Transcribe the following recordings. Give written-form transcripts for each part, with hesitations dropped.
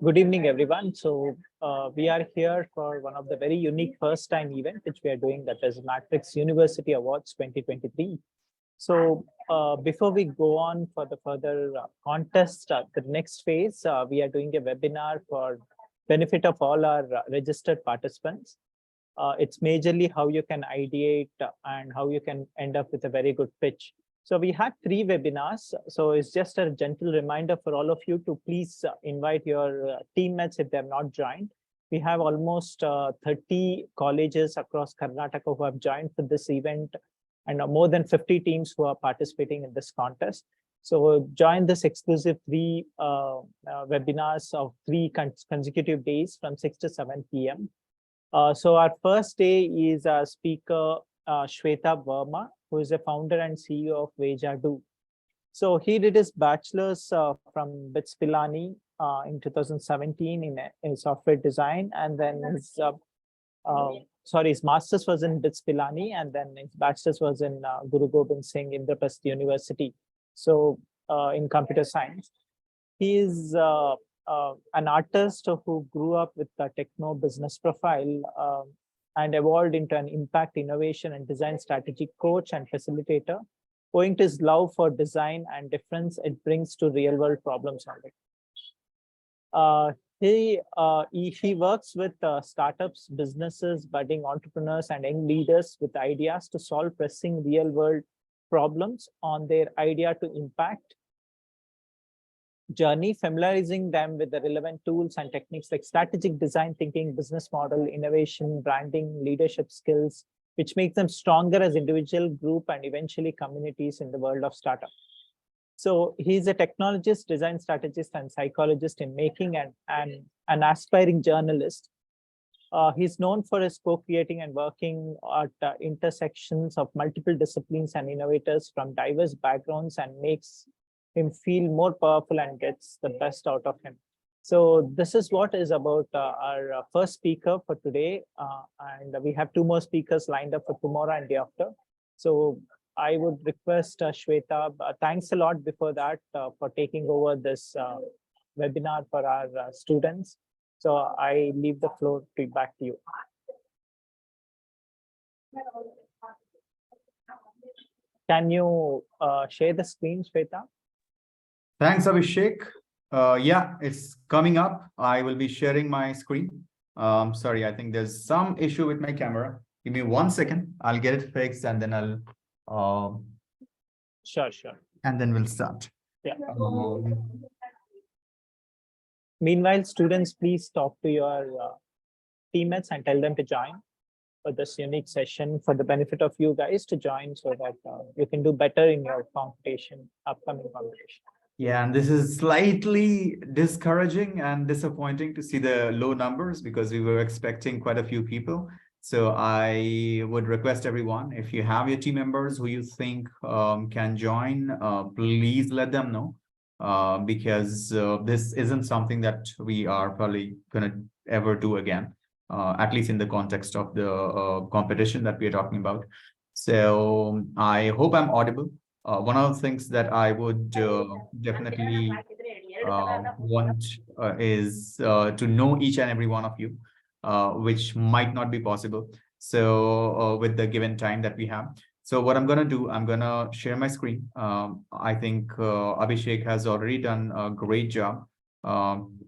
Good evening, everyone. We are here for one of the very unique first time event which we are doing, that is Matrix University Awards 2023. Before we go on for the further contest, the next phase, we are doing a webinar for benefit of all our registered participants. It's majorly how you can ideate and how you can end up with a very good pitch. So we had 3 webinars. So it's just a gentle reminder for all of you to please invite your teammates if they have not joined. We have almost 30 colleges across Karnataka who have joined for this event, and more than 50 teams who are participating in this contest. So join this exclusive 3 webinars of 3 consecutive days from 6 to 7 p.m. So our first day is our speaker, Shwethabh Verma, who is a founder and CEO of Veja. So he did his bachelor's from BITS Pilani in 2017 in software design, and then his master's was in BITS Pilani, and then his bachelor's was in Guru Gobind Singh Indraprasth University, so in computer science. He is an artist who grew up with a techno business profile and evolved into an impact, innovation, and design strategy coach and facilitator, owing to his love for design and difference it brings to real-world problem solving. He works with startups, businesses, budding entrepreneurs, and young leaders with ideas to solve pressing real-world problems on their idea to impact journey, familiarizing them with the relevant tools and techniques like strategic design thinking, business model, innovation, branding, leadership skills, which make them stronger as individual, group, and eventually communities in the world of startup. So he's a technologist, design strategist, and psychologist in making, and an aspiring journalist. He's known for his co-creating and working at intersections of multiple disciplines and innovators from diverse backgrounds, and makes him feel more powerful and gets the best out of him. So this is what is about our first speaker for today. And we have 2 more speakers lined up for tomorrow and day after. So I would request Shwethabh, thanks a lot before that for taking over this webinar for our students. So I leave the floor back to you. Can you share the screen, Shwethabh? Thanks, Abhishek. Yeah, it's coming up. I will be sharing my screen. Sorry, I think there's some issue with my camera. Give me 1 second. I'll get it fixed, and then I'll. Sure. And then we'll start. Yeah. Meanwhile, students, please talk to your teammates and tell them to join for this unique session for the benefit of you guys to join, so that you can do better in your competition, upcoming competition. Yeah, and this is slightly discouraging and disappointing to see the low numbers, because we were expecting quite a few people. So I would request everyone, if you have your team members who you think can join, please let them know, because this isn't something that we are probably going to ever do again, at least in the context of the competition that we are talking about. So I hope I'm audible. One of the things that I would definitely want is to know each and every one of you, which might not be possible. So with the given time that we have. So what I'm going to do, I'm going to share my screen. I think Abhishek has already done a great job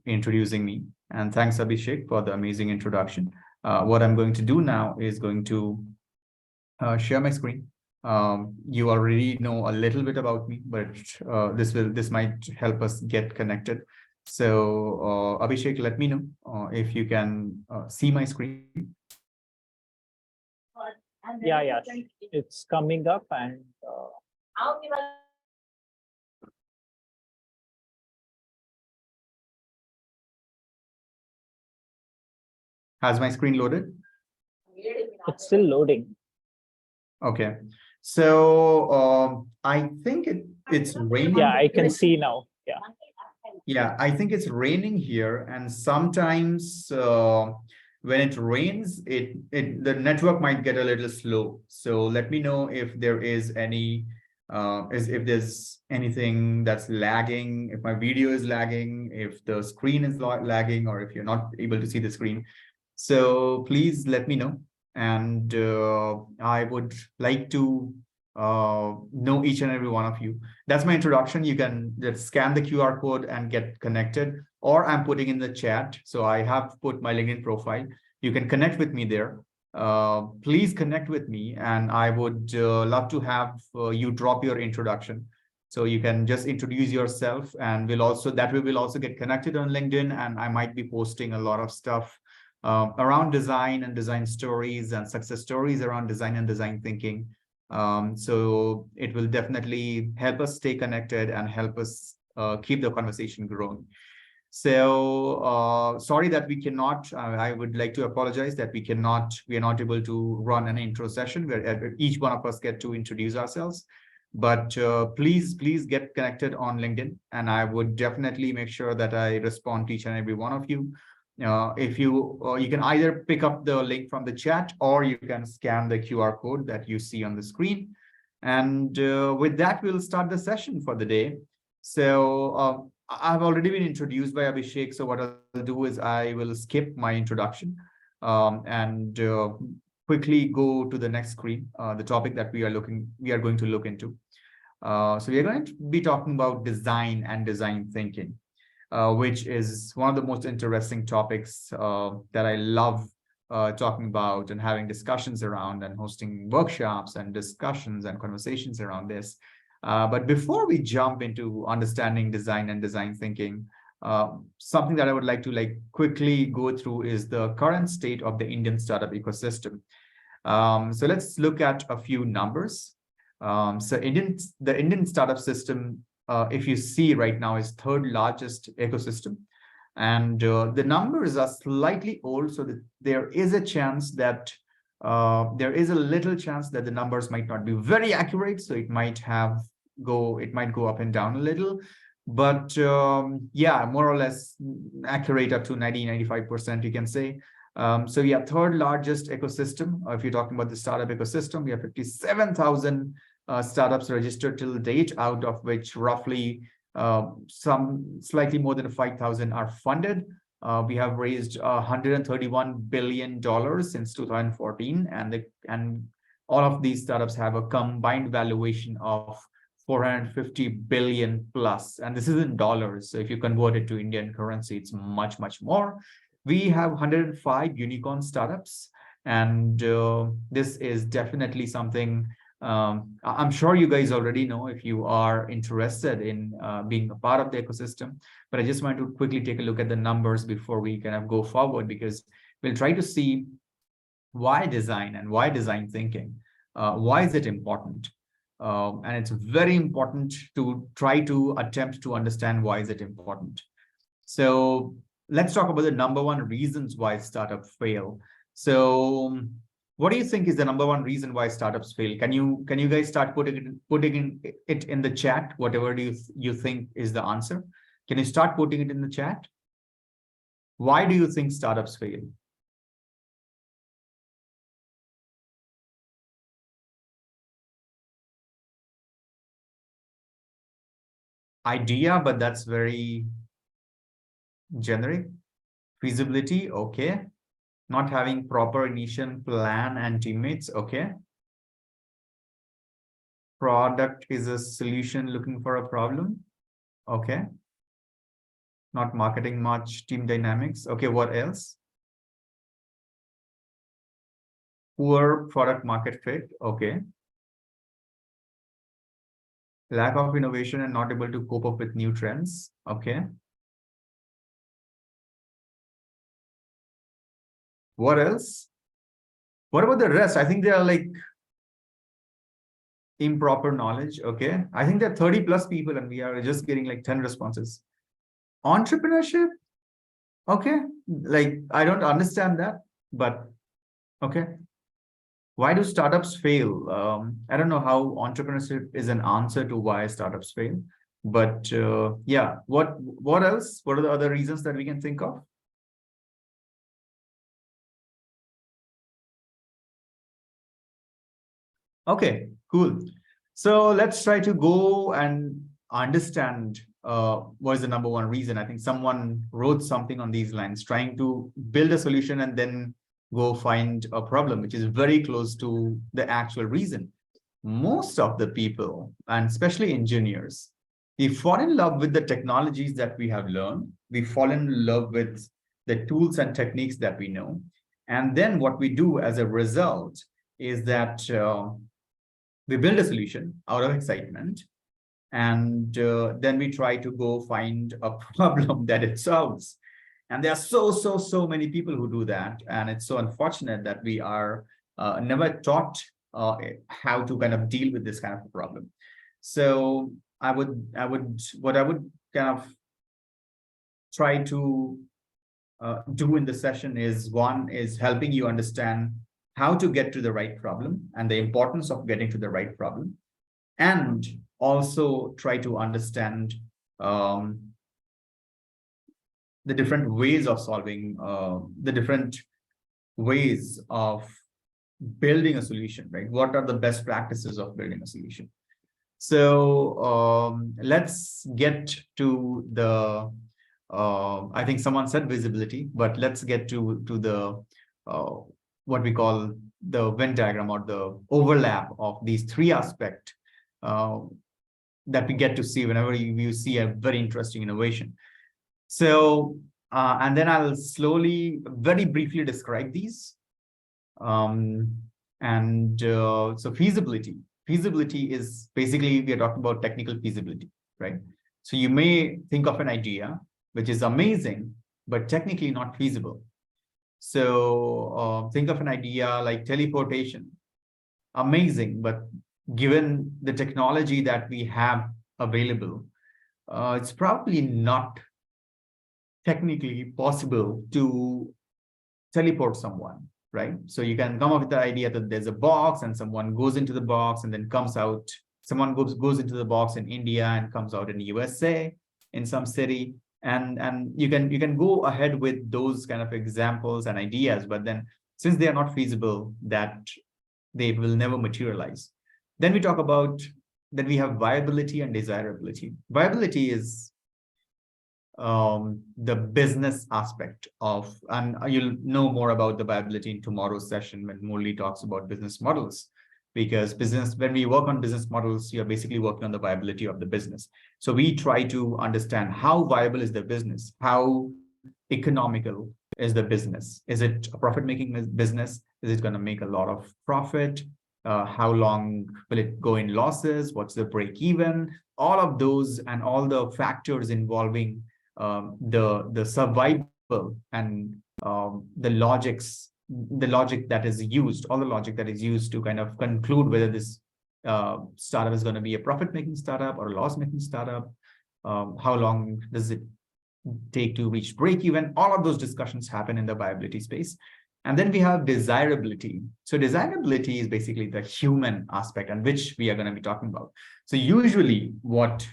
introducing me. And thanks, Abhishek, for the amazing introduction. What I'm going to do now is going to share my screen. You already know a little bit about me, but this might help us get connected. So Abhishek, let me know if you can see my screen. Yeah, it's coming up, and has my screen loaded? It's still loading. Okay, so I think it's raining. Yeah, I can see now. Yeah, I think it's raining here, and sometimes when it rains, the network might get a little slow. So let me know if there is any is if there's anything that's lagging, if my video is lagging, if the screen is lagging, or if you're not able to see the screen. So please let me know. And I would like to know each and every one of you. That's my introduction. You can just scan the QR code and get connected, or I'm putting in the chat. So I have put my LinkedIn profile. You can connect with me there. Please connect with me, and I would love to have you drop your introduction. So you can just introduce yourself, and we will also get connected on LinkedIn, and I might be posting a lot of stuff around design and design stories and success stories around design and design thinking. So it will definitely help us stay connected and help us keep the conversation growing. So sorry that we cannot, I would like to apologize that we are not able to run an intro session where each one of us get to introduce ourselves. But please get connected on LinkedIn, and I would definitely make sure that I respond to each and every one of you. If you can either pick up the link from the chat, or you can scan the QR code that you see on the screen. And with that, we'll start the session for the day. So I've already been introduced by Abhishek. So what I'll do is I will skip my introduction and quickly go to the next screen, the topic that we are going to look into. So we are going to be talking about design and design thinking, which is one of the most interesting topics that I love talking about and having discussions around, and hosting workshops and discussions and conversations around this. But before we jump into understanding design and design thinking, something that I would like to quickly go through is the current state of the Indian startup ecosystem. So let's look at a few numbers. So the Indian startup system, if you see right now, is third largest ecosystem. And the numbers are slightly old, so that there is a chance that there is a little chance that the numbers might not be very accurate. So it might go up and down a little, but yeah, more or less accurate up to 90-95%, you can say. So yeah, third largest ecosystem. If you're talking about the startup ecosystem, we have 57,000 startups registered till date, out of which roughly some slightly more than 5,000 are funded. We have raised $131 billion since 2014, and all of these startups have a combined valuation of 450 billion plus, and this is in dollars. So if you convert it to Indian currency, it's much more. We have 105 unicorn startups, and this is definitely something I'm sure you guys already know if you are interested in being a part of the ecosystem. But I just want to quickly take a look at the numbers before we kind of go forward, because we'll try to see why design and why design thinking. Why is it important? And it's very important to try to attempt to understand why is it important. So let's talk about the number one reasons why startups fail. So what do you think is the number one reason why startups fail? Can you guys start putting it in the chat? Whatever do you think is the answer? Can you start putting it in the chat? Why do you think startups fail? Idea, but that's very generic. Feasibility, okay. Not having proper initial plan and teammates, okay. Product is a solution looking for a problem, okay. Not marketing much, team dynamics, okay. What else? Poor product market fit, okay. Lack of innovation and not able to cope up with new trends, okay. What else? What about the rest? I think they are like improper knowledge, okay. I think there are 30 plus people and we are just getting like 10 responses. Entrepreneurship, okay. Like, I don't understand that, but okay. Why do startups fail? I don't know how entrepreneurship is an answer to why startups fail, but yeah, what else? What are the other reasons that we can think of? Okay, cool. So let's try to go and understand what is the number one reason. I think someone wrote something on these lines, trying to build a solution and then go find a problem, which is very close to the actual reason. Most of the people, and especially engineers, we fall in love with the technologies that we have learned. We fall in love with the tools and techniques that we know. And then what we do as a result is that we build a solution out of excitement, and then we try to go find a problem that it solves. And there are so many people who do that, and it's so unfortunate that we are never taught how to kind of deal with this kind of a problem. So what I would kind of try to do in the session is, one is helping you understand how to get to the right problem and the importance of getting to the right problem, and also try to understand the different ways of solving, the different ways of building a solution, right? What are the best practices of building a solution? So let's get to the, I think someone said visibility, but let's get to the, what we call the Venn diagram, or the overlap of these three aspects that we get to see whenever you see a very interesting innovation. So, and then I'll slowly, very briefly describe these. So feasibility. Feasibility is basically, we are talking about technical feasibility, right? So you may think of an idea which is amazing, but technically not feasible. So think of an idea like teleportation, amazing, but given the technology that we have available, it's probably not technically possible to teleport someone, right? So you can come up with the idea that there's a box and someone goes into the box and then comes out. Someone goes into the box in India and comes out in the USA in some city. And you can go ahead with those kind of examples and ideas, but then since they are not feasible, that they will never materialize. Then we talk about that we have viability and desirability. Viability is the business aspect of, and you'll know more about the viability in tomorrow's session when Murli talks about business models, because when we work on business models, you're basically working on the viability of the business. So we try to understand how viable is the business, how economical is the business. Is it a profit-making business? Is it going to make a lot of profit? How long will it go in losses? What's the break even? All of those and all the factors involving the survival and the logic that is used, all the logic that is used to kind of conclude whether this startup is going to be a profit-making startup or a loss-making startup. How long does it take to reach break even? All of those discussions happen in the viability space. And then we have desirability. So desirability is basically the human aspect, and which we are going to be talking about. So usually what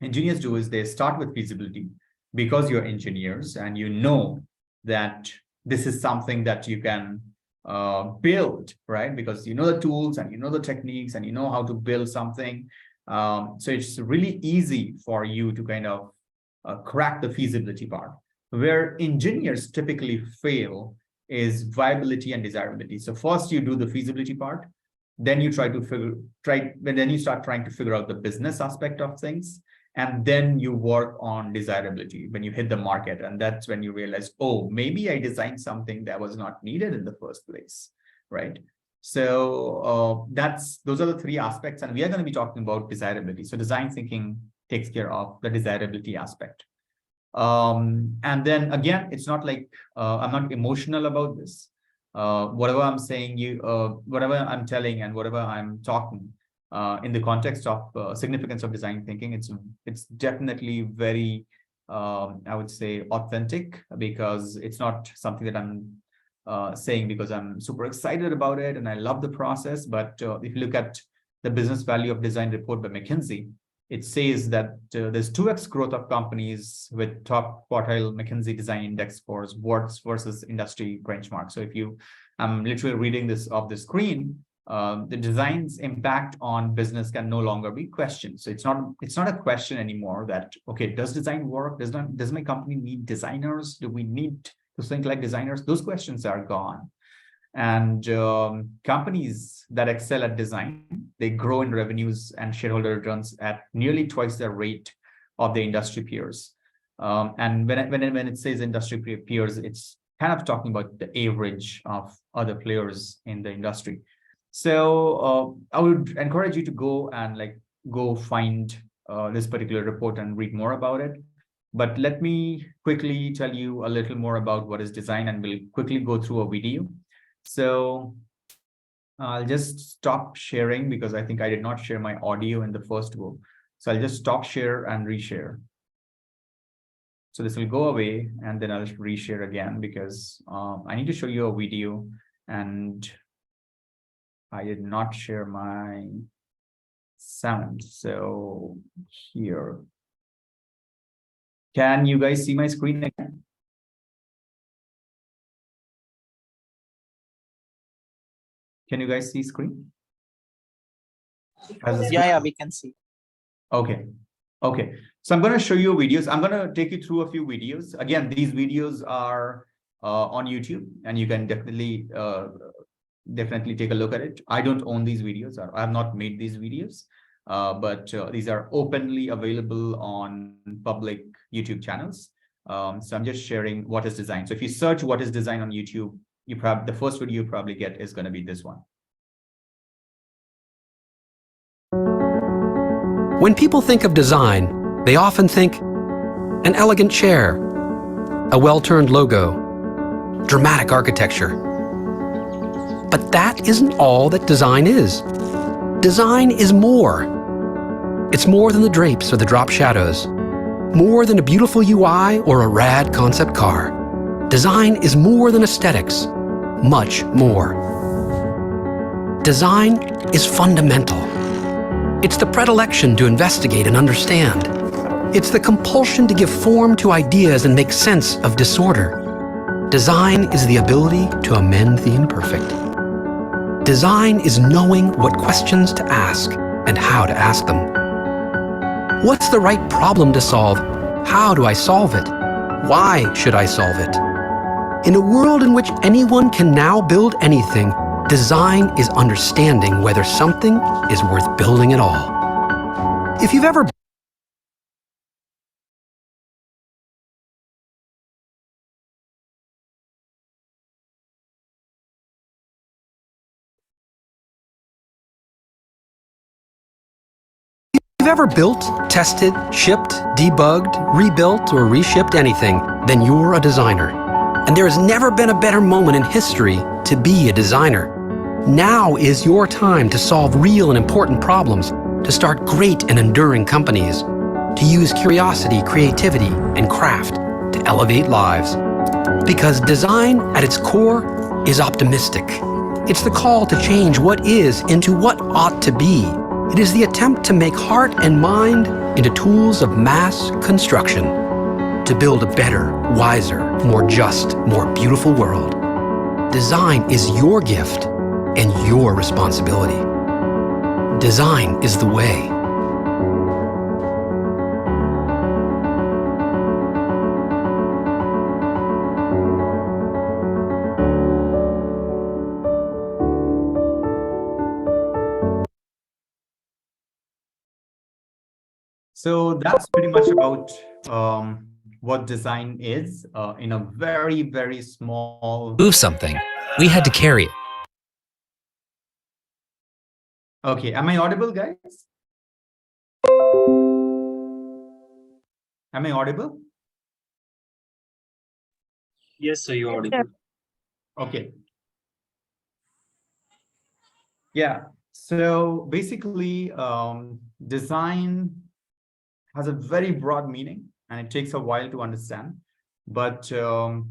engineers do is they start with feasibility, because you're engineers and you know that this is something that you can build, right? Because you know the tools and you know the techniques and you know how to build something. So it's really easy for you to kind of crack the feasibility part. Where engineers typically fail is viability and desirability. So first you do the feasibility part, then you then you start trying to figure out the business aspect of things, and then you work on desirability when you hit the market. And that's when you realize, oh, maybe I designed something that was not needed in the first place, right? So those are the three aspects, and we are going to be talking about desirability. So design thinking takes care of the desirability aspect. And then again, it's not like I'm not emotional about this. Whatever I'm saying, whatever I'm telling and whatever I'm talking in the context of significance of design thinking, it's definitely very, I would say, authentic, because it's not something that I'm saying because I'm super excited about it and I love the process. But if you look at the business value of design report by McKinsey, it says that there's 2x growth of companies with top quartile McKinsey design index scores versus industry benchmark. So if I'm literally reading this off the screen, the design's impact on business can no longer be questioned. So it's not a question anymore that, okay, does design work? Does my company need designers? Do we need to think like designers? Those questions are gone. And companies that excel at design, they grow in revenues and shareholder returns at nearly twice the rate of the industry peers. And when it says industry peers, it's kind of talking about the average of other players in the industry. So I would encourage you to go and go find this particular report and read more about it. But let me quickly tell you a little more about what is design, and we'll quickly go through a video. So I'll just stop sharing because I think I did not share my audio in the first go. So I'll just stop share and reshare. So this will go away and then I'll reshare again because I need to show you a video and I did not share my sound. So here, can you guys see my screen again? Can you guys see screen? Yeah, we can see. Okay. Okay. So I'm going to show you videos. I'm going to take you through a few videos. Again, these videos are on YouTube, and you can definitely take a look at it. I don't own these videos. I have not made these videos, but these are openly available on public YouTube channels. So I'm just sharing what is design. So if you search what is design on YouTube, the first video you probably get is going to be this one. When people think of design, they often think an elegant chair, a well-turned logo, dramatic architecture. But that isn't all that design is. Design is more. It's more than the drapes or the drop shadows, more than a beautiful UI or a rad concept car. Design is more than aesthetics, much more. Design is fundamental. It's the predilection to investigate and understand. It's the compulsion to give form to ideas and make sense of disorder. Design is the ability to amend the imperfect. Design is knowing what questions to ask and how to ask them. What's the right problem to solve? How do I solve it? Why should I solve it? In a world in which anyone can now build anything, design is understanding whether something is worth building at all. If you've ever built, tested, shipped, debugged, rebuilt, or reshipped anything, then you're a designer. And there has never been a better moment in history to be a designer. Now is your time to solve real and important problems, to start great and enduring companies, to use curiosity, creativity, and craft to elevate lives. Because design, at its core, is optimistic. It's the call to change what is into what ought to be. It is the attempt to make heart and mind into tools of mass construction, to build a better, wiser, more just, more beautiful world. Design is your gift and your responsibility. Design is the way. So that's pretty much about what design is in a very, very small. Move something. We had to carry it. Okay, am I audible, guys? Am I audible? Yes, sir, you're audible. Okay. Yeah, so basically, design has a very broad meaning and it takes a while to understand. But I'll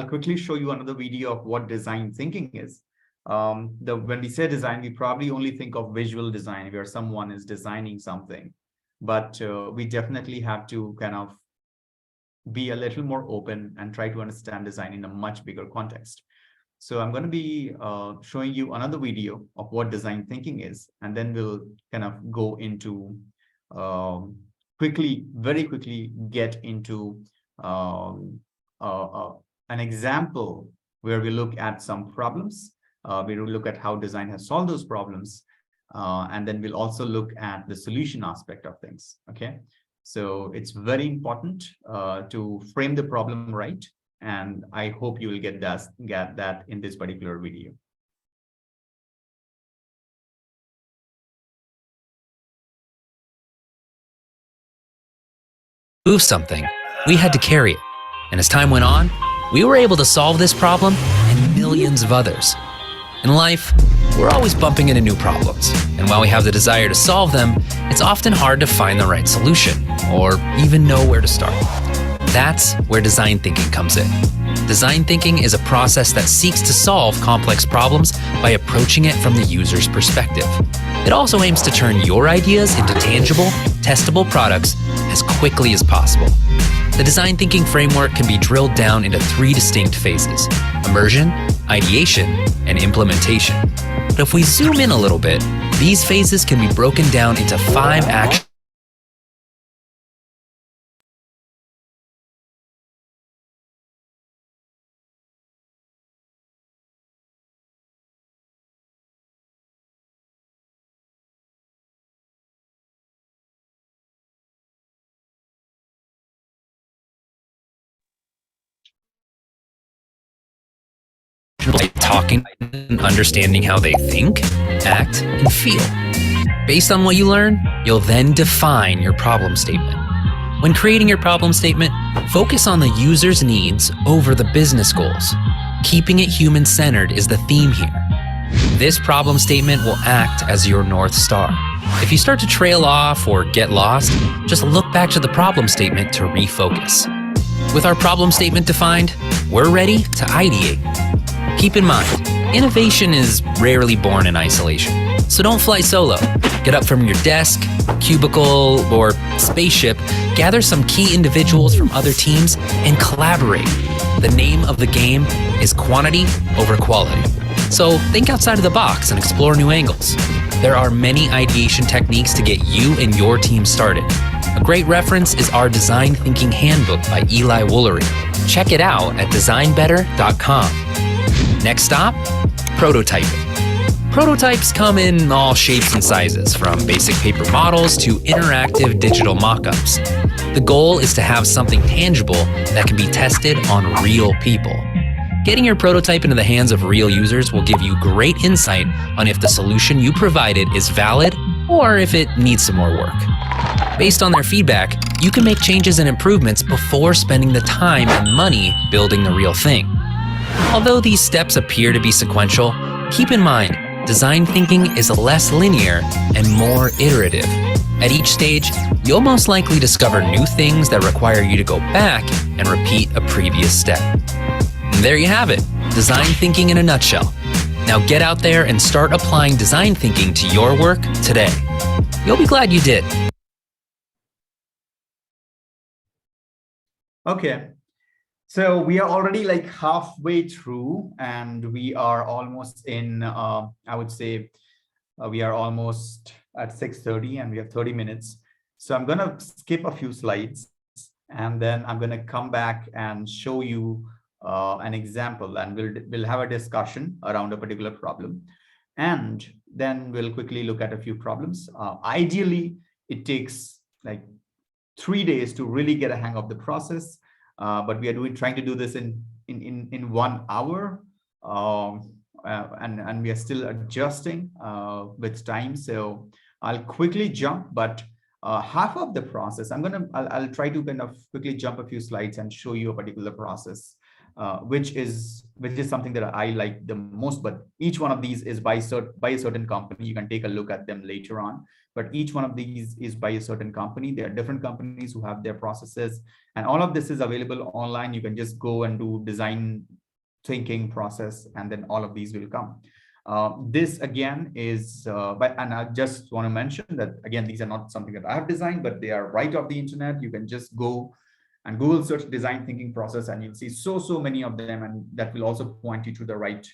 quickly show you another video of what design thinking is. When we say design, we probably only think of visual design where someone is designing something, but we definitely have to kind of be a little more open and try to understand design in a much bigger context. So I'm going to be showing you another video of what design thinking is, and then we'll kind of go into very quickly get into um, an example where we look at some problems. We will look at how design has solved those problems. And then we'll also look at the solution aspect of things. Okay. So it's very important to frame the problem right. And I hope you will get that in this particular video. Move something, we had to carry it. And as time went on, we were able to solve this problem and millions of others. In life, we're always bumping into new problems. And while we have the desire to solve them, it's often hard to find the right solution or even know where to start. That's where design thinking comes in. Design thinking is a process that seeks to solve complex problems by approaching it from the user's perspective. It also aims to turn your ideas into tangible, testable products as quickly as possible. The design thinking framework can be drilled down into 3 distinct phases: immersion, ideation, and implementation. But if we zoom in a little bit, these phases can be broken down into 5 actions. Like talking and understanding how they think, act, and feel. Based on what you learn, you'll then define your problem statement. When creating your problem statement, focus on the user's needs over the business goals. Keeping it human-centered is the theme here. This problem statement will act as your North Star. If you start to trail off or get lost, just look back to the problem statement to refocus. With our problem statement defined, we're ready to ideate. Keep in mind, innovation is rarely born in isolation, so don't fly solo. Get up from your desk, cubicle, or spaceship, gather some key individuals from other teams, and collaborate. The name of the game is quantity over quality. So think outside of the box and explore new angles. There are many ideation techniques to get you and your team started. A great reference is our Design Thinking Handbook by Eli Woolery. Check it out at designbetter.com. Next stop, prototyping. Prototypes come in all shapes and sizes, from basic paper models to interactive digital mock-ups. The goal is to have something tangible that can be tested on real people. Getting your prototype into the hands of real users will give you great insight on if the solution you provided is valid or if it needs some more work. Based on their feedback, you can make changes and improvements before spending the time and money building the real thing. Although these steps appear to be sequential, keep in mind, design thinking is less linear and more iterative. At each stage, you'll most likely discover new things that require you to go back and repeat a previous step. And there you have it, design thinking in a nutshell. Now get out there and start applying design thinking to your work today. You'll be glad you did. Okay. So we are already like halfway through, and we are almost in, I would say, we are almost at 6:30 and we have 30 minutes. So I'm going to skip a few slides, and then I'm going to come back and show you an example, and we'll have a discussion around a particular problem. And then we'll quickly look at a few problems. Ideally, it takes like 3 days to really get a hang of the process. But we are trying to do this in 1 hour, and we are still adjusting with time. So I'll quickly jump, but half of the process, I'll try to kind of quickly jump a few slides and show you a particular process, which is something that I like the most. But each one of these is by a certain company. You can take a look at them later on. But each one of these is by a certain company. There are different companies who have their processes, and all of this is available online. You can just go and do design thinking process, and then all of these will come. This again is, and I just want to mention that again, these are not something that I have designed, but they are right off the internet. You can just go and Google search design thinking process, and you'll see so many of them, and that will also point you to the right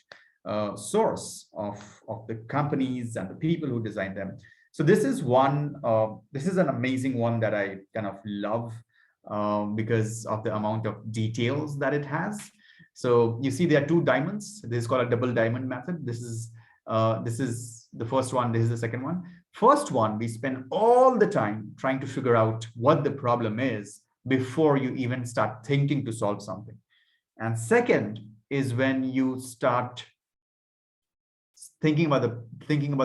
source of the companies and the people who design them. So this is an amazing one that I kind of love because of the amount of details that it has. So you see there are two diamonds. This is called a double diamond method. This is the first one. This is the second one. First one, we spend all the time trying to figure out what the problem is before you even start thinking to solve something. And second is when you start thinking about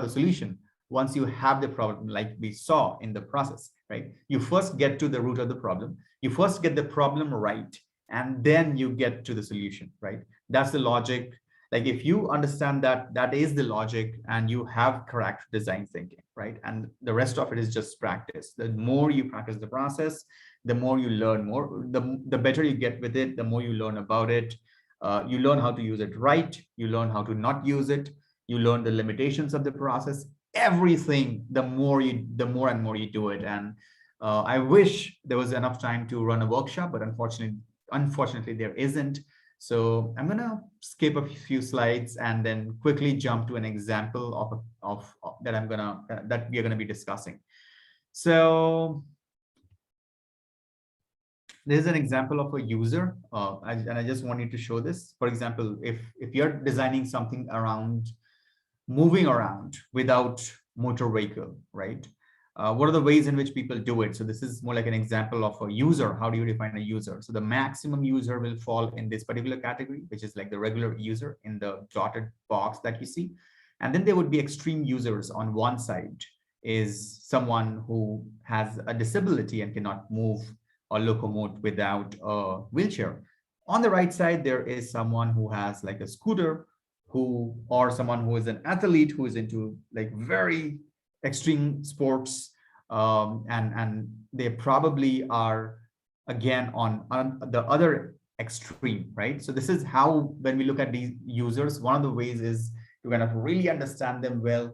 the solution once you have the problem, like we saw in the process, right? You first get to the root of the problem. You first get the problem right, and then you get to the solution, right? That's the logic. Like if you understand that, that is the logic, and you have correct design thinking, right? And the rest of it is just practice. The more you practice the process, the more you learn more, the better you get with it, the more you learn about it. You learn how to use it right. You learn how to not use it. You learn the limitations of the process. Everything, the more and more you do it. And I wish there was enough time to run a workshop, but unfortunately there isn't. So I'm gonna skip a few slides and then quickly jump to an example of that we are gonna be discussing. So this is an example of a user, and I just wanted to show this. For example, if you're designing something around moving around without motor vehicle, right? What are the ways in which people do it? So this is more like an example of a user. How do you define a user? So the maximum user will fall in this particular category, which is like the regular user in the dotted box that you see. And then there would be extreme users. On one side is someone who has a disability and cannot move or locomote without a wheelchair. On the right side, there is someone who has like a scooter, or someone who is an athlete who is into like very extreme sports, and they probably are again on the other extreme, right? So this is how, when we look at these users, one of the ways is to kind of really understand them well.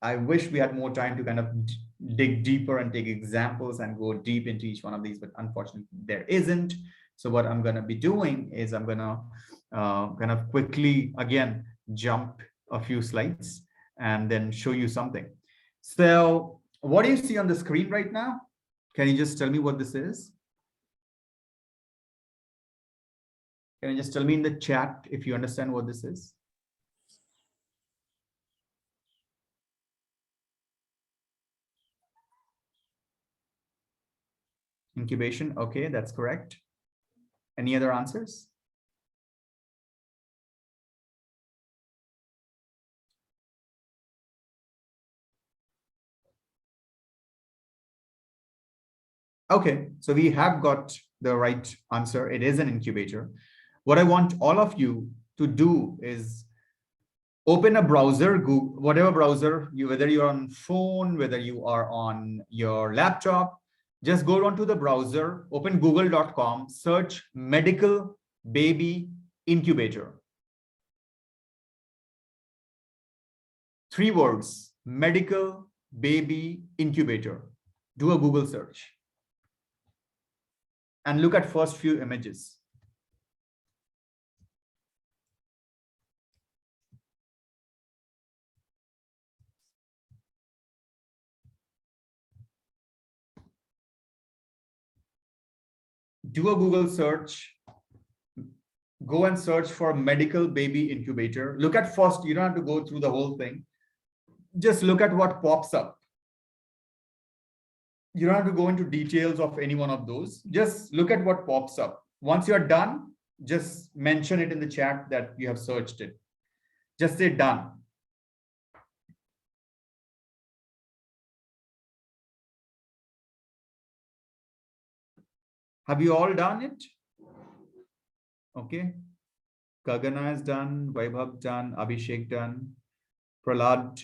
I wish we had more time to kind of dig deeper and take examples and go deep into each one of these, but unfortunately there isn't. So what I'm going to be doing is I'm going to kind of quickly again jump a few slides and then show you something. So what do you see on the screen right now? Can you just tell me what this is? Can you just tell me in the chat if you understand what this is? Incubation. Okay, that's correct. Any other answers? Okay, so we have got the right answer. It is an incubator. What I want all of you to do is open a browser, Google, whatever browser, whether you're on phone, whether you are on your laptop, just go onto the browser, open google.com, search medical baby incubator. 3 words, medical baby incubator. Do a Google search and look at first few images. Do a Google search, go and search for medical baby incubator. Look at first, you don't have to go through the whole thing. Just look at what pops up. You don't have to go into details of any one of those. Just look at what pops up. Once you're done, just mention it in the chat that you have searched it. Just say done. Have you all done it? Okay. Gagana is done, Vaibhav done, Abhishek done, Prahlad,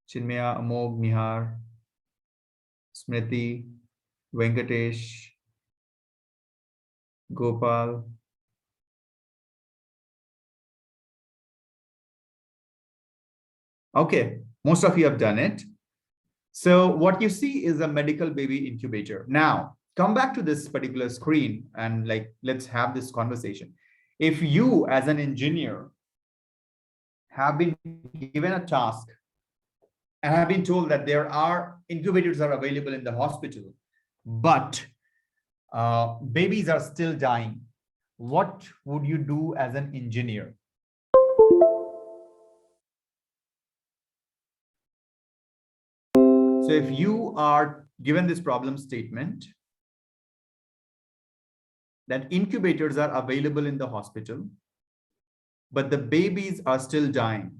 Chinmaya, Amog, Nihar, Smriti, Venkatesh, Gopal. Okay, most of you have done it. So what you see is a medical baby incubator. Now, come back to this particular screen and like, let's have this conversation. If you as an engineer have been given a task and have been told that there are incubators are available in the hospital, but babies are still dying, what would you do as an engineer? So if you are given this problem statement that incubators are available in the hospital, but the babies are still dying,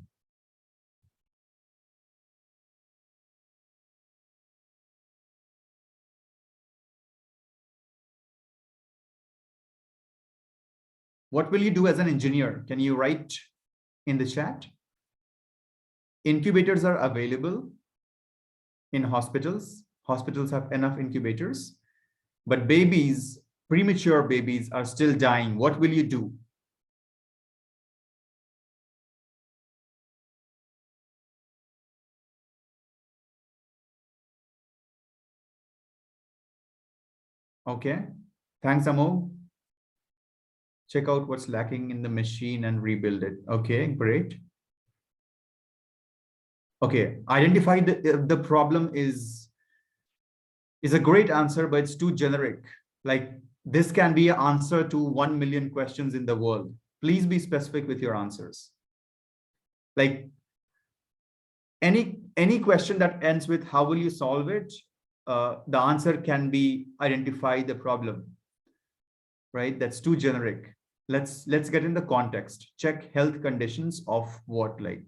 what will you do as an engineer? Can you write in the chat? Incubators are available in hospitals. Hospitals have enough incubators, but babies, premature babies are still dying. What will you do? Okay, thanks, Amo. Check out what's lacking in the machine and rebuild it. Okay, great. Okay, identify the problem is a great answer, but it's too generic. Like this can be an answer to 1 million questions in the world. Please be specific with your answers. Like any question that ends with how will you solve it, the answer can be identify the problem, right? That's too generic. Let's get in the context. Check health conditions of what, like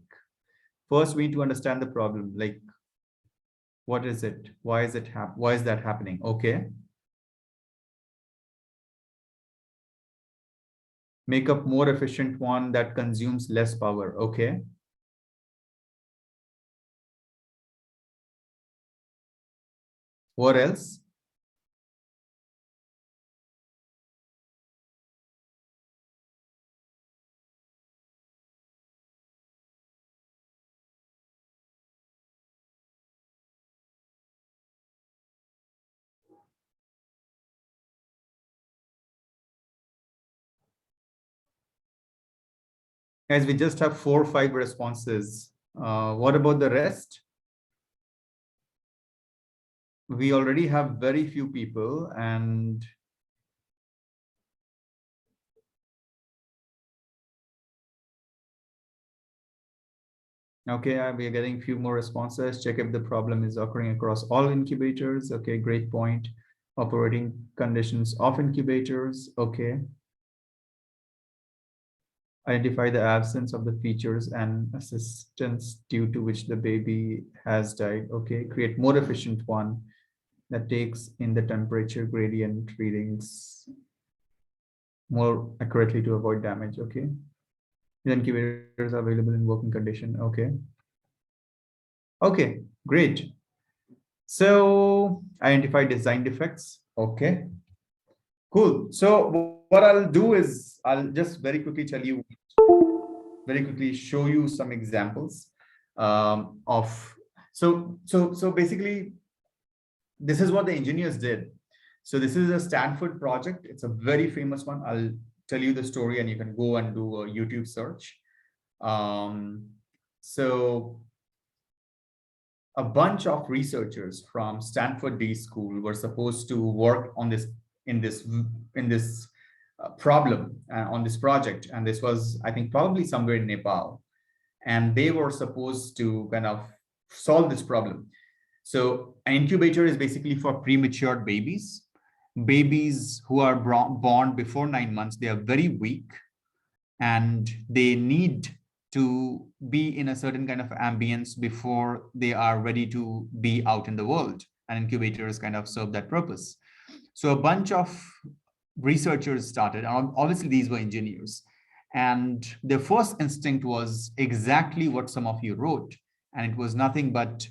first we need to understand the problem, like what is it? Why is that happening? Okay. Make up more efficient one that consumes less power. Okay. What else? Guys, we just have 4 or 5 responses. What about the rest? We already have very few people, and okay, we are getting few more responses. Check if the problem is occurring across all incubators. Okay, great point. Operating conditions of incubators. Okay. Identify the absence of the features and assistance due to which the baby has died. Okay, create more efficient one that takes in the temperature gradient readings more accurately to avoid damage. Okay. The incubators are available in working condition. Okay. Okay, great. So identify design defects. Okay, cool. So what I'll do is I'll just very quickly show you some examples of so basically this is what the engineers did. So this is a Stanford project. It's a very famous one. I'll tell you the story and you can go and do a YouTube search. So a bunch of researchers from Stanford D School were supposed to work on this problem on this project, and this was, I think, probably somewhere in Nepal, and they were supposed to kind of solve this problem. So an incubator is basically for premature babies who are born before 9 months. They are very weak and they need to be in a certain kind of ambience before they are ready to be out in the world, and incubators kind of serve that purpose. So a bunch of researchers started, and obviously these were engineers, and their first instinct was exactly what some of you wrote, and it was nothing but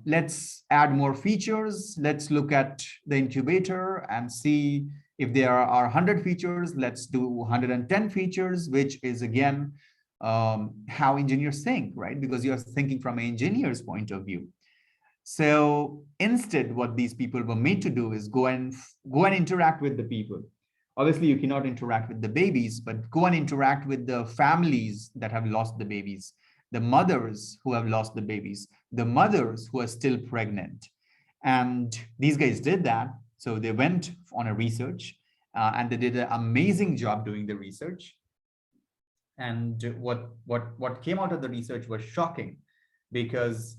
let's add more features. Let's look at the incubator and see if there are 100 features. Let's do 110 features, which is again how engineers think, right? Because you're thinking from an engineer's point of view. So instead, what these people were made to do is go and interact with the people. Obviously, you cannot interact with the babies, but go and interact with the families that have lost the babies, the mothers who have lost the babies, the mothers who are still pregnant. And these guys did that. So they went on a research and they did an amazing job doing the research. And what came out of the research was shocking, because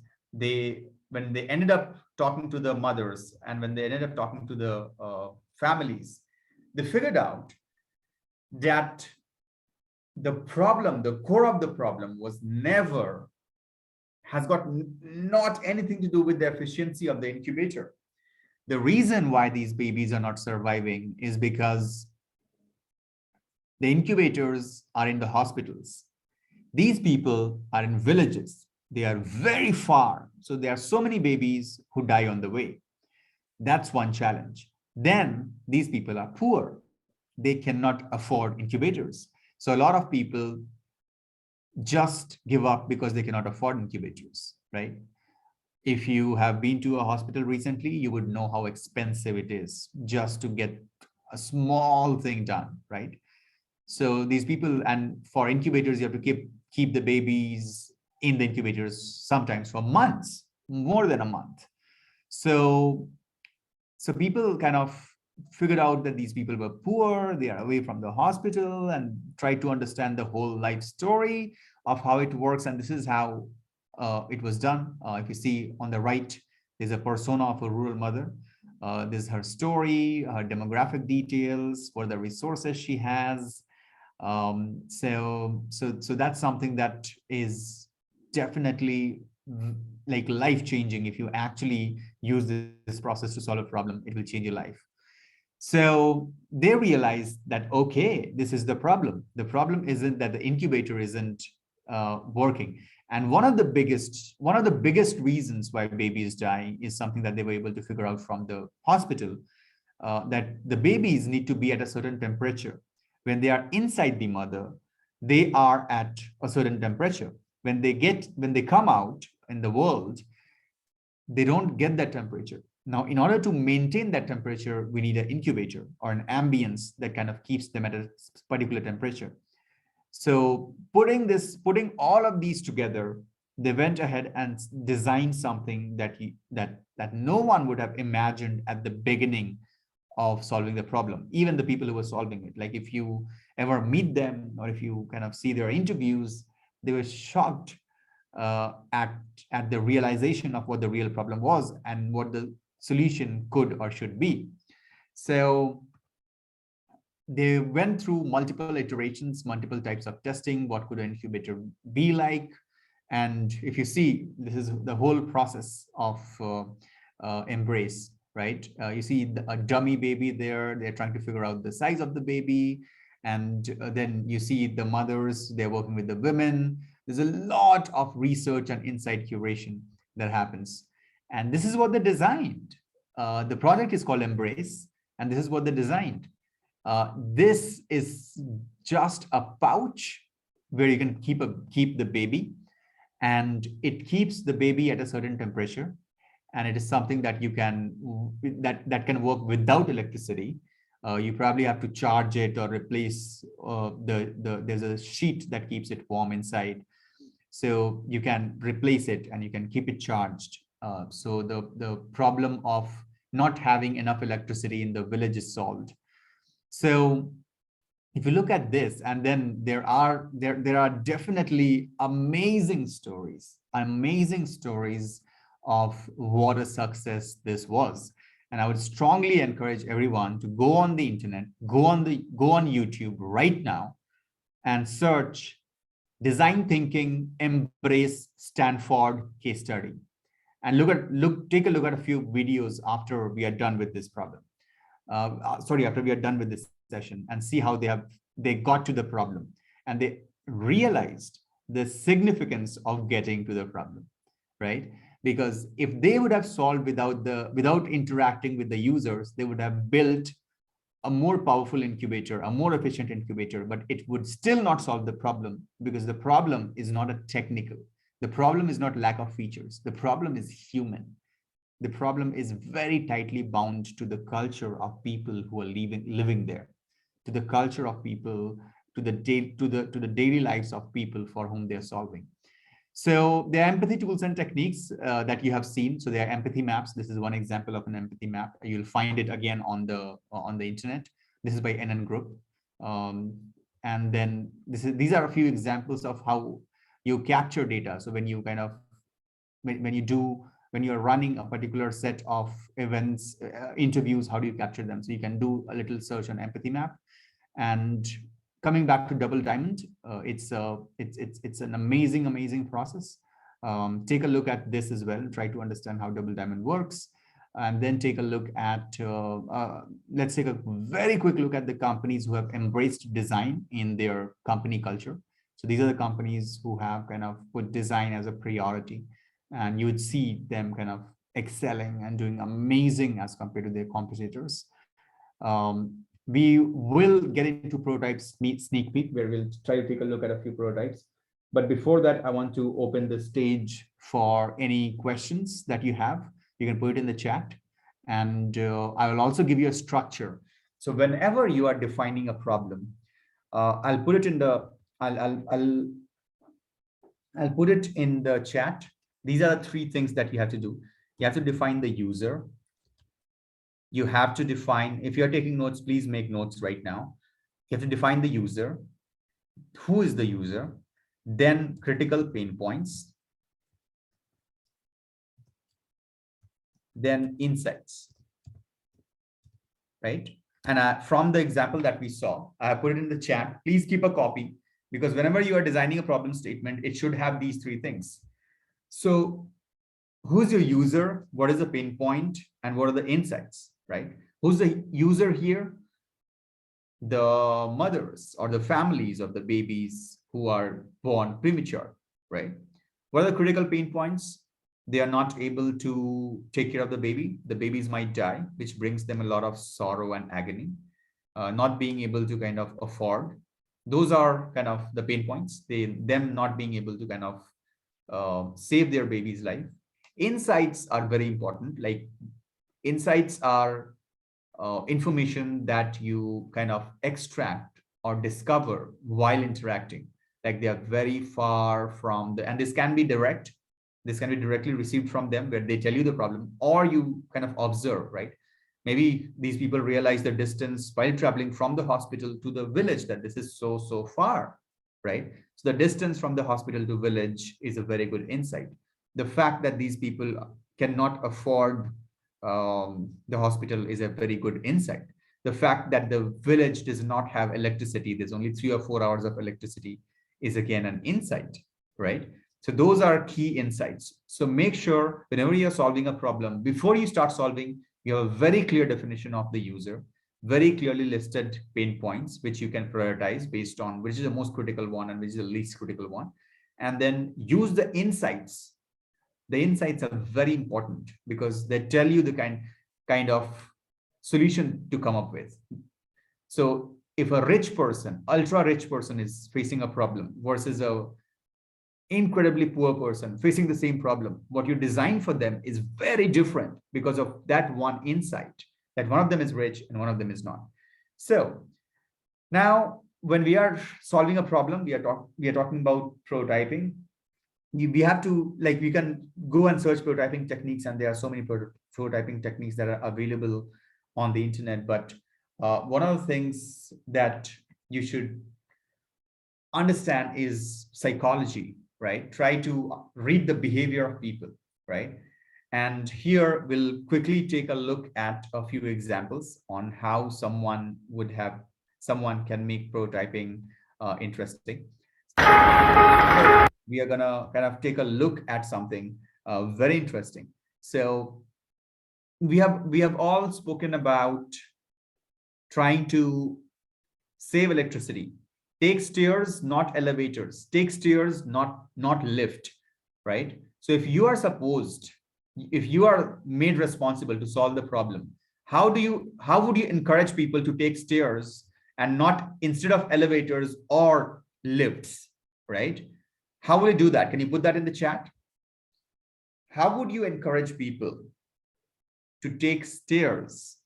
when they ended up talking to the mothers and when they ended up talking to the families, they figured out that the problem, the core of the problem has got not anything to do with the efficiency of the incubator. The reason why these babies are not surviving is because the incubators are in the hospitals. These people are in villages. They are very far. So there are so many babies who die on the way. That's one challenge. Then these people are poor. They cannot afford incubators. So a lot of people just give up because they cannot afford incubators, right? If you have been to a hospital recently, you would know how expensive it is just to get a small thing done, right? So these people, and for incubators, you have to keep the babies in the incubators sometimes for months, more than a month. So people kind of figured out that these people were poor, they are away from the hospital, and tried to understand the whole life story of how it works. And this is how it was done. If you see on the right, there's a persona of a rural mother. This is her story, her demographic details, what the resources she has. So that's something that is definitely like life-changing. If you actually use this process to solve a problem, it will change your life. So they realized that, okay, this is the problem. The problem isn't that the incubator isn't working. And one of the biggest reasons why babies die is something that they were able to figure out from the hospital, that the babies need to be at a certain temperature. When they are inside the mother, they are at a certain temperature. When they come out in the world, they don't get that temperature. Now, in order to maintain that temperature, we need an incubator or an ambience that kind of keeps them at a particular temperature. So putting all of these together, they went ahead and designed something that no one would have imagined at the beginning of solving the problem, even the people who were solving it. Like if you ever meet them or if you kind of see their interviews, they were shocked at the realization of what the real problem was and what the solution could or should be. So they went through multiple iterations, multiple types of testing. What could an incubator be like? And if you see, this is the whole process of embrace, right? You see a dummy baby there. They're trying to figure out the size of the baby. And then you see the mothers, they're working with the women. There's a lot of research and insight curation that happens. And this is what they designed. The project is called Embrace, and this is what they designed. This is just a pouch where you can keep the baby, and it keeps the baby at a certain temperature. And it is something that you can that can work without electricity. You probably have to charge it or replace there's a sheet that keeps it warm inside. So you can replace it and you can keep it charged. So the problem of not having enough electricity in the village is solved. So if you look at this, and then there are definitely amazing stories of what a success this was. And I would strongly encourage everyone to go on the internet, go on YouTube right now and search Design Thinking Embrace Stanford case study. And take a look at a few videos after we are done with this problem. After we are done with this session, and see how they got to the problem and they realized the significance of getting to the problem, right? Because if they would have solved without interacting with the users, they would have built a more powerful incubator, a more efficient incubator, but it would still not solve the problem, because the problem is not a technical. The problem is not lack of features. The problem is human. the problem is very tightly bound to the culture of people who are living there, to the culture of people, to the daily lives of people for whom they're solving. So there are empathy tools and techniques that you have seen. So there are empathy maps. This is one example of an empathy map. You'll find it again on the internet. This is by NN Group. And then these are a few examples of how you capture data. So when you kind of, when you're running a particular set of events, interviews, how do you capture them? So you can do a little search on empathy map. And coming back to Double Diamond, it's an amazing process. Take a look at this as well. Try to understand how Double Diamond works, and then take a look at. Let's take a very quick look at the companies who have embraced design in their company culture. So these are the companies who have kind of put design as a priority, and you would see them kind of excelling and doing amazing as compared to their competitors. We will get into prototypes sneak peek, where we'll try to take a look at a few prototypes. But before that, I want to open the stage for any questions that you have. You can put it in the chat, and I will also give you a structure. So whenever you are defining a problem, I'll put it in the I'll put it in the chat. These are the three things that you have to do. You have to define the user. You have to define, if you're taking notes, please make notes right now. You have to define the user. Who is the user? Then critical pain points. Then insights, right? And from the example that we saw, I put it in the chat. Please keep a copy, because whenever you are designing a problem statement, it should have these three things. So who's your user? What is the pain point? And what are the insights, right? Who's the user here? The mothers or the families of the babies who are born premature, right? What are the critical pain points? They are not able to take care of the baby. The babies might die, which brings them a lot of sorrow and agony. Not being able to kind of afford. Those are kind of the pain points. Them not being able to kind of save their baby's life. Insights are very important. Like insights are information that you kind of extract or discover while interacting. Like they are very far from and this can be direct. This can be directly received from them, where they tell you the problem, or you kind of observe, right? Maybe these people realize the distance while traveling from the hospital to the village, that this is so far, right? So the distance from the hospital to village is a very good insight. The fact that these people cannot afford the hospital is a very good insight. The fact that the village does not have electricity, there's only 3 or 4 hours of electricity, is again an insight, right? So those are key insights. So make sure whenever you're solving a problem, before you start solving, you have a very clear definition of the user, very clearly listed pain points, which you can prioritize based on which is the most critical one and which is the least critical one. And then use the insights. The insights are very important because they tell you the kind of solution to come up with. So if a rich person, ultra rich person is facing a problem versus a incredibly poor person facing the same problem, what you design for them is very different because of that one insight, that one of them is rich and one of them is not. So now when we are solving a problem, we are talking about prototyping. We have to, like, we can go and search prototyping techniques, and there are so many prototyping techniques that are available on the internet. But one of the things that you should understand is psychology, right? Try to read the behavior of people, right? And here we'll quickly take a look at a few examples on how someone can make prototyping interesting. We are gonna kind of take a look at something very interesting. So we have all spoken about trying to save electricity. Take stairs, not elevators. Take stairs, not lift, right? So if you are made responsible to solve the problem, how would you encourage people to take stairs and not instead of elevators or lifts, right? How will you do that? Can you put that in the chat? How would you encourage people to take stairs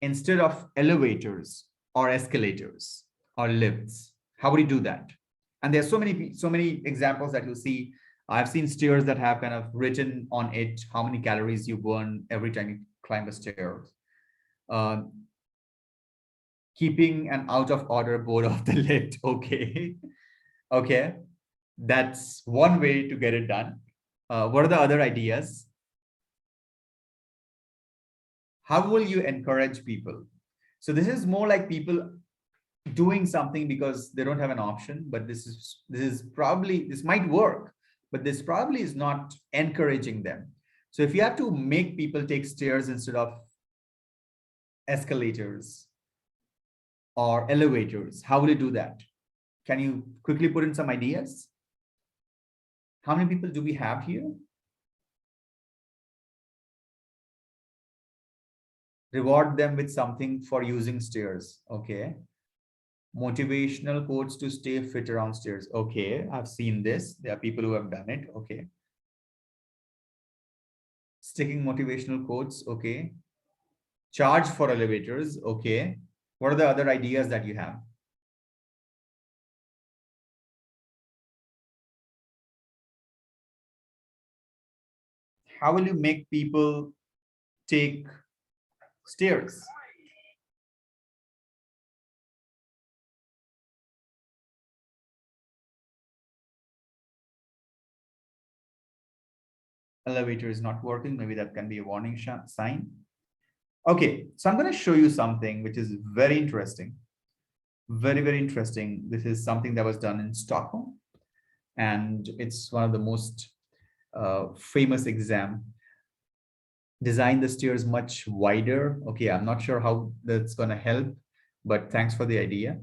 instead of elevators or escalators or lifts? How would you do that? And there's so many examples that you'll see. I've seen stairs that have kind of written on it how many calories you burn every time you climb a stairs. Keeping an out of order board of the lift. Okay. Okay. That's one way to get it done. What are the other ideas? How will you encourage people? So this is more like people doing something because they don't have an option, but this might work, but this probably is not encouraging them. So if you have to make people take stairs instead of escalators or elevators, how will you do that? Can you quickly put in some ideas? How many people do we have here? Reward them with something for using stairs. Okay. Motivational quotes to stay fit around stairs. Okay, I've seen this. There are people who have done it. Okay. Sticking motivational quotes. Okay. Charge for elevators. Okay. What are the other ideas that you have? How will you make people take stairs? Elevator is not working. Maybe that can be a warning sign. Okay, so I'm going to show you something which is very interesting. Very, very interesting. This is something that was done in Stockholm, and it's one of the most famous exam. Design the stairs much wider. Okay, I'm not sure how that's going to help, but thanks for the idea.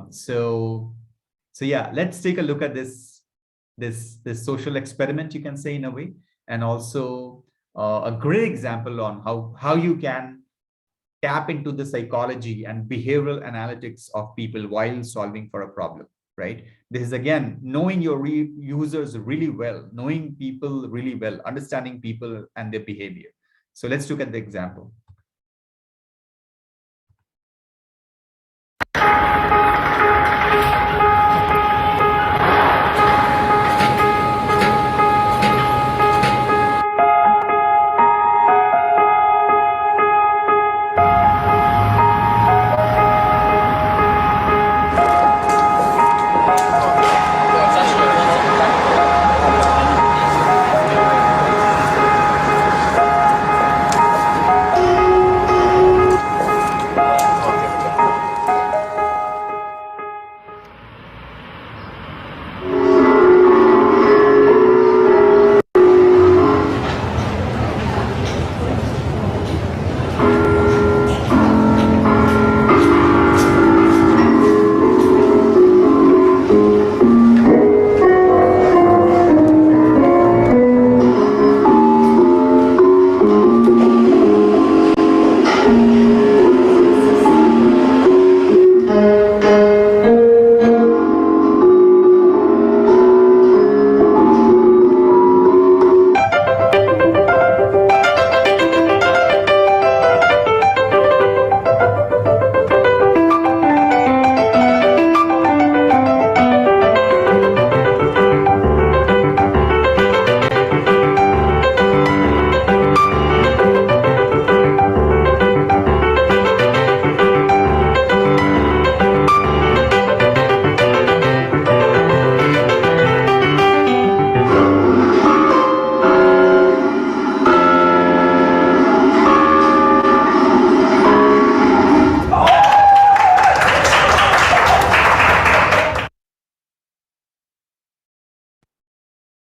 So yeah, let's take a look at this social experiment, you can say, in a way, and also a great example on how you can tap into the psychology and behavioral analytics of people while solving for a problem, right? This is, again, knowing your users really well, knowing people really well, understanding people and their behavior. So let's look at the example.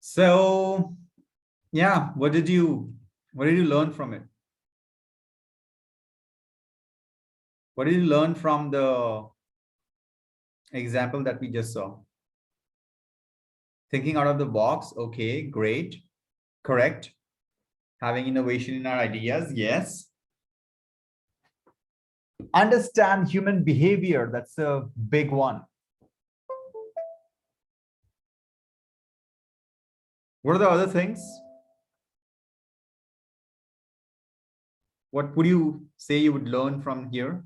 So yeah, what did you learn from it? What did you learn from the example that we just saw? Thinking out of the box. Okay, great. Correct. Having innovation in our ideas. Yes. Understand human behavior. That's a big one. What are the other things? What would you say you would learn from here?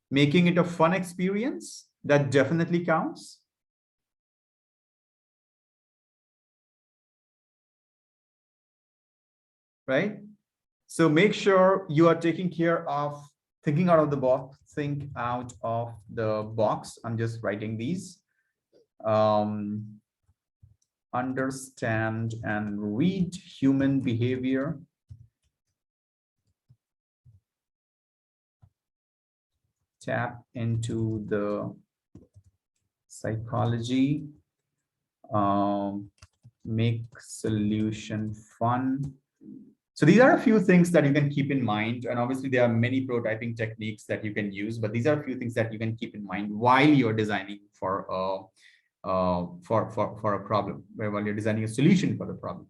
Making it a fun experience, that definitely counts. Right? So make sure you are taking care of thinking out of the box, think out of the box. I'm just writing these. Understand and read human behavior. Tap into the psychology. Make solution fun. So these are a few things that you can keep in mind. And obviously there are many prototyping techniques that you can use, but these are a few things that you can keep in mind while you're designing for a problem, while you're designing a solution for the problem.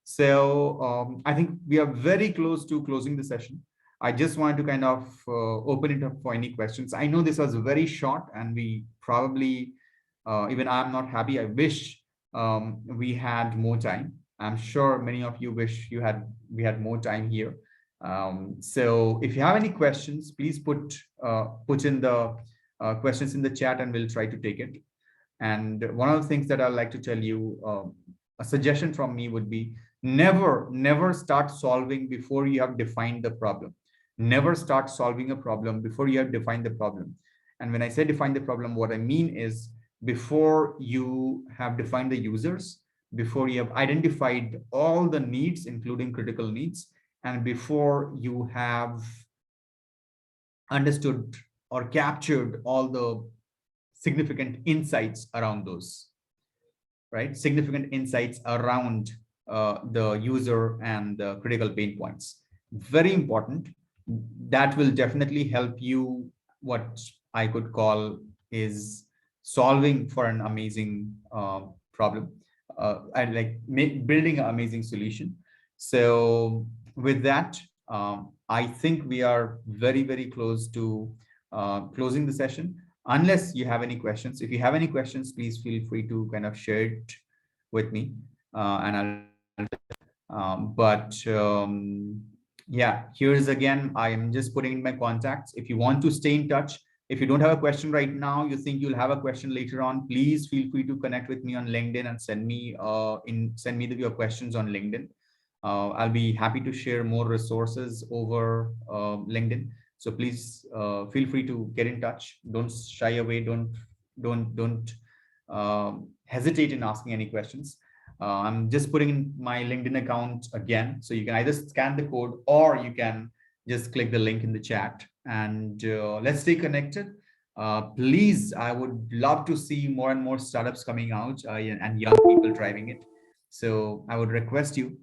So I think we are very close to closing the session. I just wanted to kind of open it up for any questions. I know this was very short and we probably, even I'm not happy. I wish we had more time. I'm sure many of you wish we had more time here. So if you have any questions, please put in the questions in the chat and we'll try to take it. And one of the things that I'd like to tell you, a suggestion from me would be never start solving before you have defined the problem. Never start solving a problem before you have defined the problem. And when I say define the problem, what I mean is before you have defined the users, before you have identified all the needs, including critical needs, and before you have understood or captured all the significant insights around those, right? Significant insights around the user and the critical pain points. Very important. That will definitely help you, what I could call is solving for an amazing problem. And like building an amazing solution. So with that, I think we are very close to closing the session. Unless you have any questions. If you have any questions, please feel free to kind of share it with me, and yeah, here's again, I am just putting in my contacts. If you want to stay in touch, if you don't have a question right now, you think you'll have a question later on, please feel free to connect with me on LinkedIn and send me your questions on LinkedIn. I'll be happy to share more resources over LinkedIn. So please feel free to get in touch. Don't shy away. Don't hesitate in asking any questions. I'm just putting in my LinkedIn account again. So you can either scan the code or you can just click the link in the chat and let's stay connected. Please, I would love to see more and more startups coming out and young people driving it. So I would request you,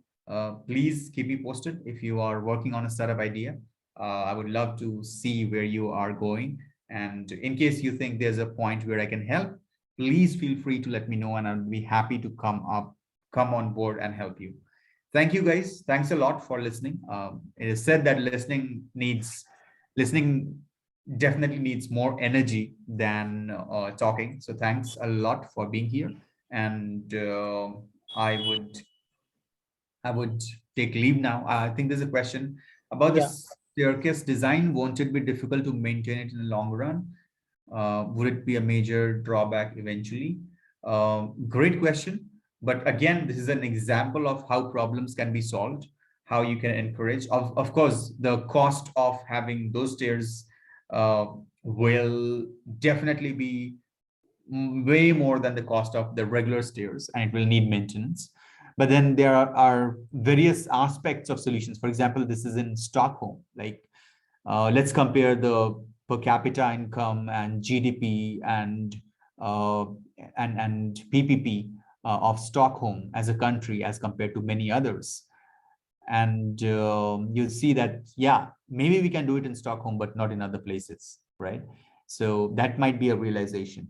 please keep me posted if you are working on a startup idea. I would love to see where you are going. And in case you think there's a point where I can help, please feel free to let me know and I'll be happy to come on board and help you. Thank you guys. Thanks a lot for listening. It is said that listening definitely needs more energy than talking. So thanks a lot for being here. And I would take leave now. I think there's a question about the staircase design. Won't it be difficult to maintain it in the long run? Would it be a major drawback eventually? Great question. But again, this is an example of how problems can be solved, how you can encourage. Of course, the cost of having those stairs will definitely be way more than the cost of the regular stairs, and it will need maintenance. But then there are various aspects of solutions. For example, this is in Stockholm. Like, let's compare the per capita income and GDP and PPP of Stockholm as a country as compared to many others. And you'll see that, yeah, maybe we can do it in Stockholm, but not in other places, right? So that might be a realization.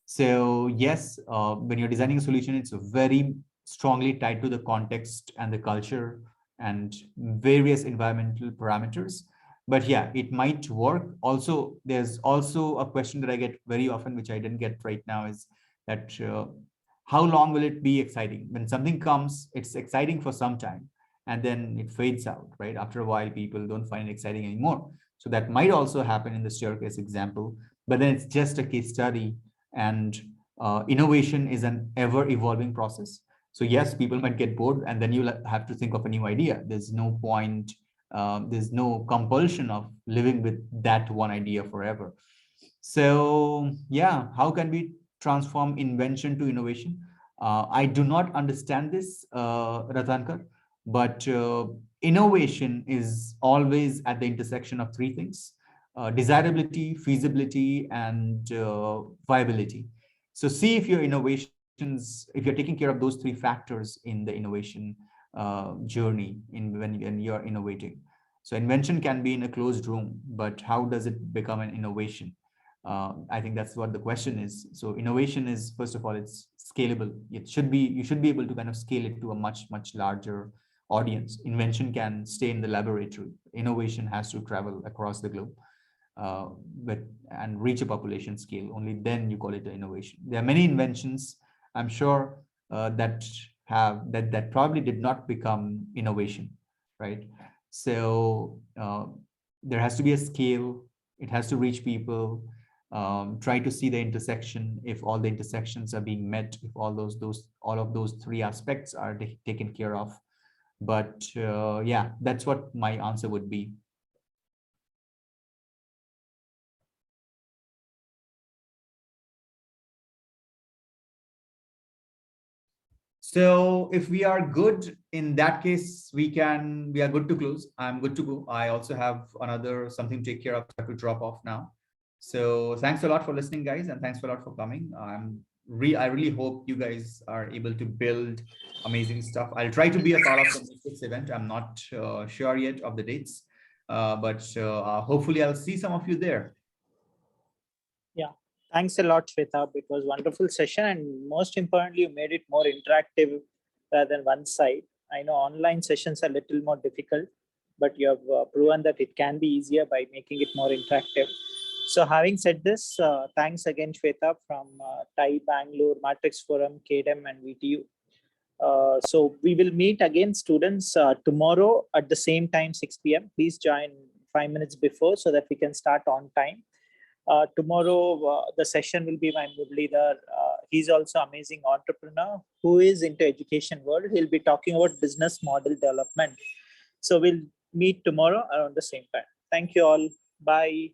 So yes, when you're designing a solution, it's very strongly tied to the context and the culture and various environmental parameters. But yeah, it might work. Also, there's also a question that I get very often, which I didn't get right now, is that how long will it be exciting? When something comes, it's exciting for some time. and then it fades out, right? After a while, people don't find it exciting anymore. So that might also happen in the staircase example, but then it's just a case study, and innovation is an ever evolving process. So yes, people might get bored, and then you'll have to think of a new idea. There's no point, there's no compulsion of living with that one idea forever. So yeah, how can we transform invention to innovation? I do not understand this, Ratankar, but innovation is always at the intersection of three things: desirability, feasibility, and viability. So see if your innovations, if you're taking care of those three factors in the innovation journey in when you're innovating. So invention can be in a closed room, but how does it become an innovation? I think that's what the question is. So innovation is, first of all, it's scalable. It should be, you should be able to kind of scale it to a much, much larger audience. Invention can stay in the laboratory. Innovation has to travel across the globe, but and reach a population scale. Only then you call it an innovation. There are many inventions, I'm sure, that probably did not become innovation, right? So there has to be a scale. It has to reach people. Try to see the intersection. If all the intersections are being met, if all of those three aspects are taken care of. But yeah, that's what my answer would be. So if we are good, in that case, we are good to close. I'm good to go. I also have another something to take care of. I have to drop off now. So thanks a lot for listening, guys, and thanks a lot for coming. I really hope you guys are able to build amazing stuff. I'll try to be a part of the next event. I'm not sure yet of the dates, but hopefully I'll see some of you there. Yeah, thanks a lot, Shwethabh. It was a wonderful session, and most importantly, you made it more interactive rather than one side. I know online sessions are a little more difficult, but you have proven that it can be easier by making it more interactive. So having said this, thanks again, Shwethabh, from TIE Bangalore, Matrix Forum, KDM, and VTU. So we will meet again, students, tomorrow at the same time, 6 p.m. Please join 5 minutes before so that we can start on time. Tomorrow, the session will be my mood leader. He's also amazing entrepreneur who is into education world. He'll be talking about business model development. So we'll meet tomorrow around the same time. Thank you all. Bye.